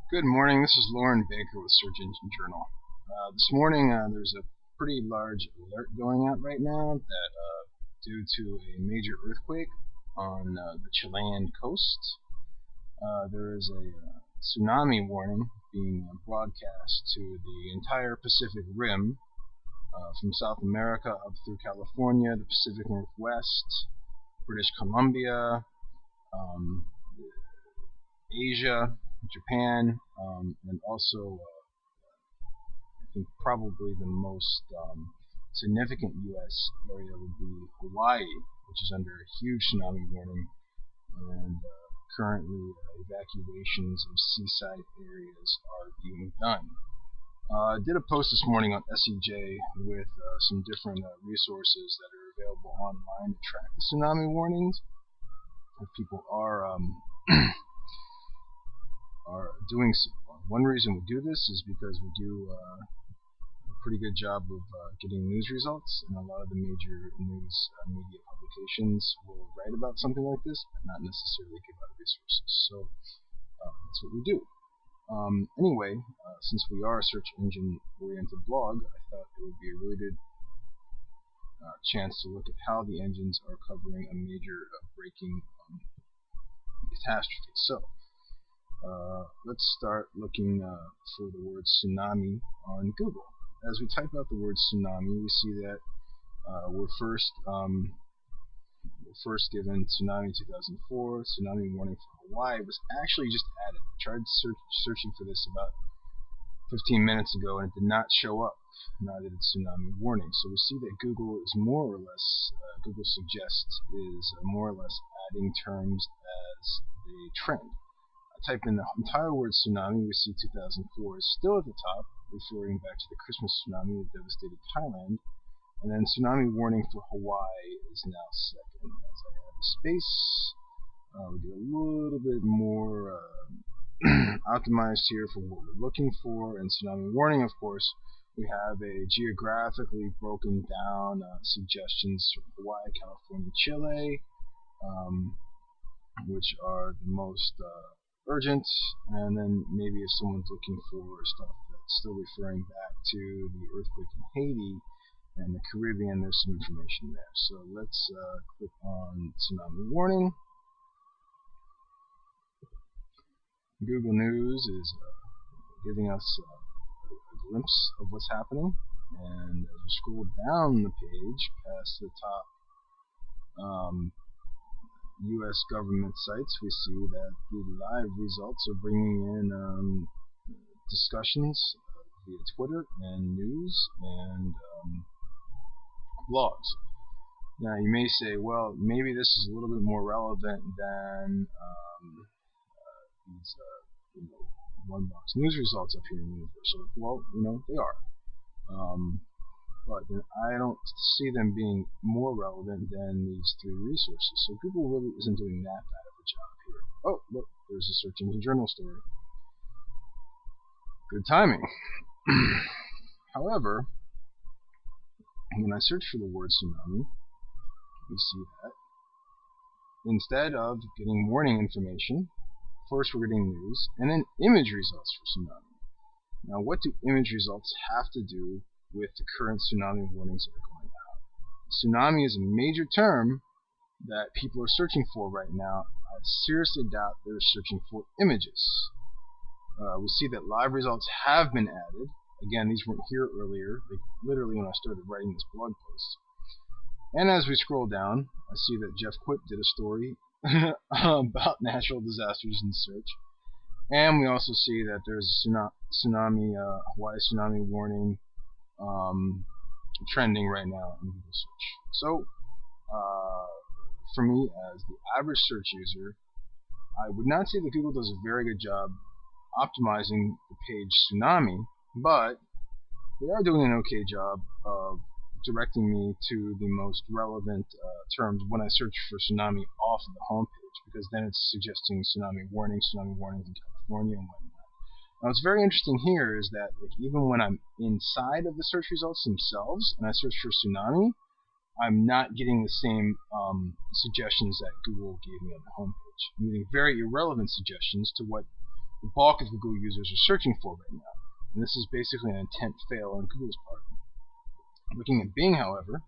Good morning. This is Lauren Baker with Search Engine Journal. This morning, there's a pretty large alert going out right now that due to a major earthquake on the Chilean coast, there is a tsunami warning being broadcast to the entire Pacific Rim, from South America up through California, the Pacific Northwest, British Columbia, um, Asia, Japan, and also I think probably the most significant U.S. area would be Hawaii, which is under a huge tsunami warning, and currently evacuations of seaside areas are being done. I did a post this morning on SEJ with some different resources that are available online to track the tsunami warnings. If people are doing so. One reason we do this is because we do a pretty good job of getting news results, and a lot of the major news media publications will write about something like this, but not necessarily give out resources. So that's what we do. Anyway, since we are a search engine oriented blog, I thought it would be a really good chance to look at how the engines are covering a major breaking catastrophe. So let's start looking for the word tsunami on Google. As we type out the word tsunami, we see that we're first given tsunami 2004. Tsunami warning for Hawaii was actually just added. I tried searching for this about 15 minutes ago, and it did not show up. Neither did tsunami warning. So we see that Google is more or less, Google suggests, is more or less adding terms as a trend. I type in the entire word tsunami, we see 2004 is still at the top, referring back to the Christmas tsunami that devastated Thailand, and then tsunami warning for Hawaii is now second. As I add the space, we get a little bit more optimized here for what we're looking for, and tsunami warning, of course, we have a geographically broken down suggestions for Hawaii, California, Chile, which are the most urgent, and then maybe if someone's looking for stuff that's still referring back to the earthquake in Haiti and the Caribbean, there's some information there. So let's click on tsunami warning. Google News is giving us a glimpse of what's happening, and as we scroll down the page past the top U.S. government sites, we see that the live results are bringing in discussions via Twitter and news and blogs. Now you may say, well, maybe this is a little bit more relevant than these one-box news results up here in Universal. Well, they are. But I don't see them being more relevant than these three resources. So Google really isn't doing that bad of a job here. Oh, look, there's a Search Engine Journal story. Good timing. However, when I search for the word tsunami, we see that instead of getting warning information, first we're getting news, and then image results for tsunami. Now, what do image results have to do with the current tsunami warnings that are going out? Tsunami is a major term that people are searching for right now. I seriously doubt they're searching for images. We see that live results have been added. Again, these weren't here earlier, literally when I started writing this blog post. And as we scroll down, I see that Jeff Quipp did a story about natural disasters in search. And we also see that there's a tsunami, Hawaii tsunami warning trending right now in Google search. So, for me, as the average search user, I would not say that Google does a very good job optimizing the page tsunami, but they are doing an okay job of directing me to the most relevant terms when I search for tsunami off of the homepage, because then it's suggesting tsunami warnings in California and whatnot. Now, what's very interesting here is that even when I'm inside of the search results themselves and I search for tsunami, I'm not getting the same suggestions that Google gave me on the homepage. I'm getting very irrelevant suggestions to what the bulk of Google users are searching for right now. And this is basically an intent fail on Google's part. Looking at Bing, however,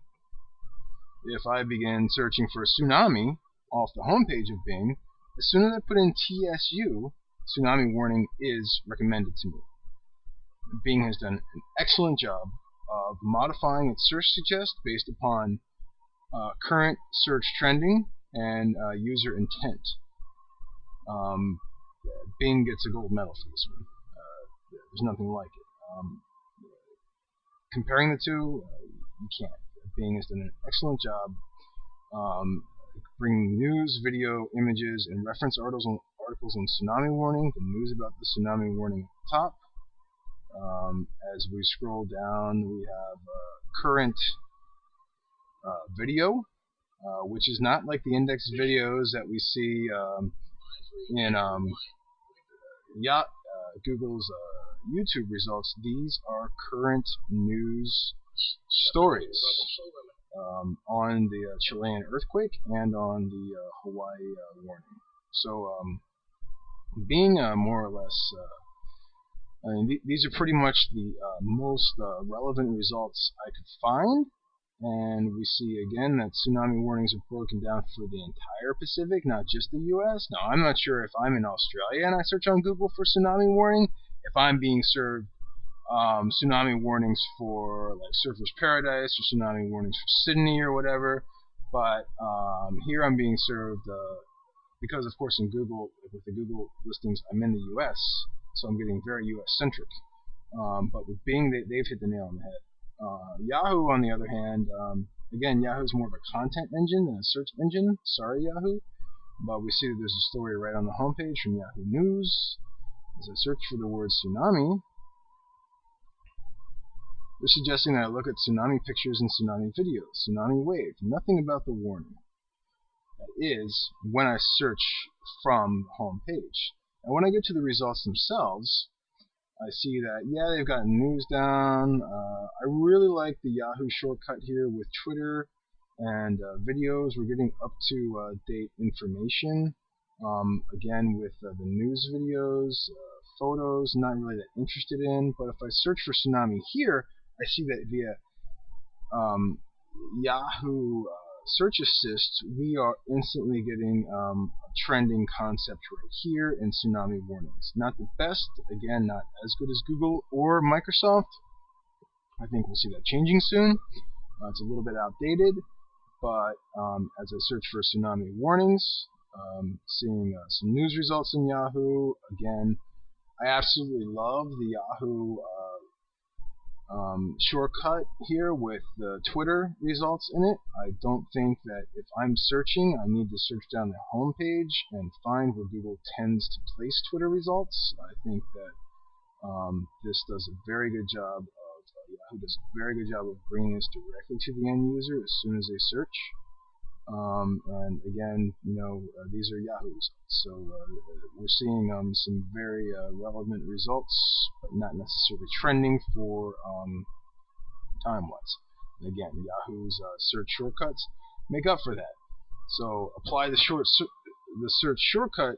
if I begin searching for tsunami off the homepage of Bing, as soon as I put in TSU, tsunami warning is recommended to me. Bing has done an excellent job of modifying its search suggest based upon current search trending and user intent. Bing gets a gold medal for this one. There's nothing like it. Comparing the two, you can't. Bing has done an excellent job bringing news, video, images, and reference articles on tsunami warning, the news about the tsunami warning at the top. As we scroll down, we have current video, which is not like the index videos that we see in Google's YouTube results. These are current news stories on the Chilean earthquake and on the Hawaii warning. So being more or less, I mean, these are pretty much the most relevant results I could find. And we see again that tsunami warnings are broken down for the entire Pacific, not just the US. Now, I'm not sure if I'm in Australia and I search on Google for tsunami warning, if I'm being served tsunami warnings for like Surfer's Paradise or tsunami warnings for Sydney or whatever. But here I'm being served because, of course, in Google, with the Google listings, I'm in the US, so I'm getting very US centric. But with Bing, they've hit the nail on the head. Yahoo, on the other hand, again, Yahoo is more of a content engine than a search engine. Sorry, Yahoo. But we see that there's a story right on the homepage from Yahoo News. As I search for the word tsunami, they're suggesting that I look at tsunami pictures and tsunami videos, tsunami wave, nothing about the warning. That is when I search from the homepage. And when I get to the results themselves, I see that, yeah, they've got news down. I really like the Yahoo shortcut here with Twitter and videos. We're getting up to date information. Again, with the news videos, photos, not really that interested in. But if I search for tsunami here, I see that via Yahoo Search Assist, we are instantly getting a trending concept right here in tsunami warnings. Not the best, again, not as good as Google or Microsoft. I think we'll see that changing soon. It's a little bit outdated, but as I search for tsunami warnings, seeing some news results in Yahoo, again, I absolutely love the Yahoo shortcut here with the Twitter results in it. I don't think that if I'm searching, I need to search down the home page and find where Google tends to place Twitter results. I think that this does a very good job of Yahoo does a very good job of bringing this directly to the end user as soon as they search. And again, these are Yahoo results, so we're seeing some very relevant results, but not necessarily trending for time-wise. And again, Yahoo's search shortcuts make up for that. So apply the search shortcut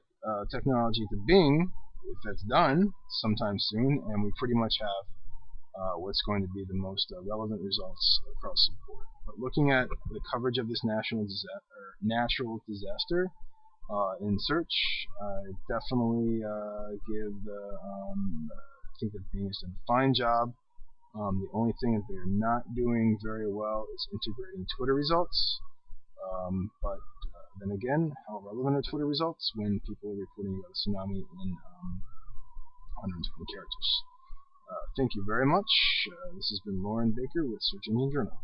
technology to Bing, if that's done sometime soon, and we pretty much have what's going to be the most relevant results across the board. But looking at the coverage of this natural disaster in search, I definitely give I think that Bing has done a fine job. The only thing that they're not doing very well is integrating Twitter results. But then again, how relevant are Twitter results when people are reporting about a tsunami in 120 characters? Thank you very much. This has been Lauren Baker with Search Engine Journal.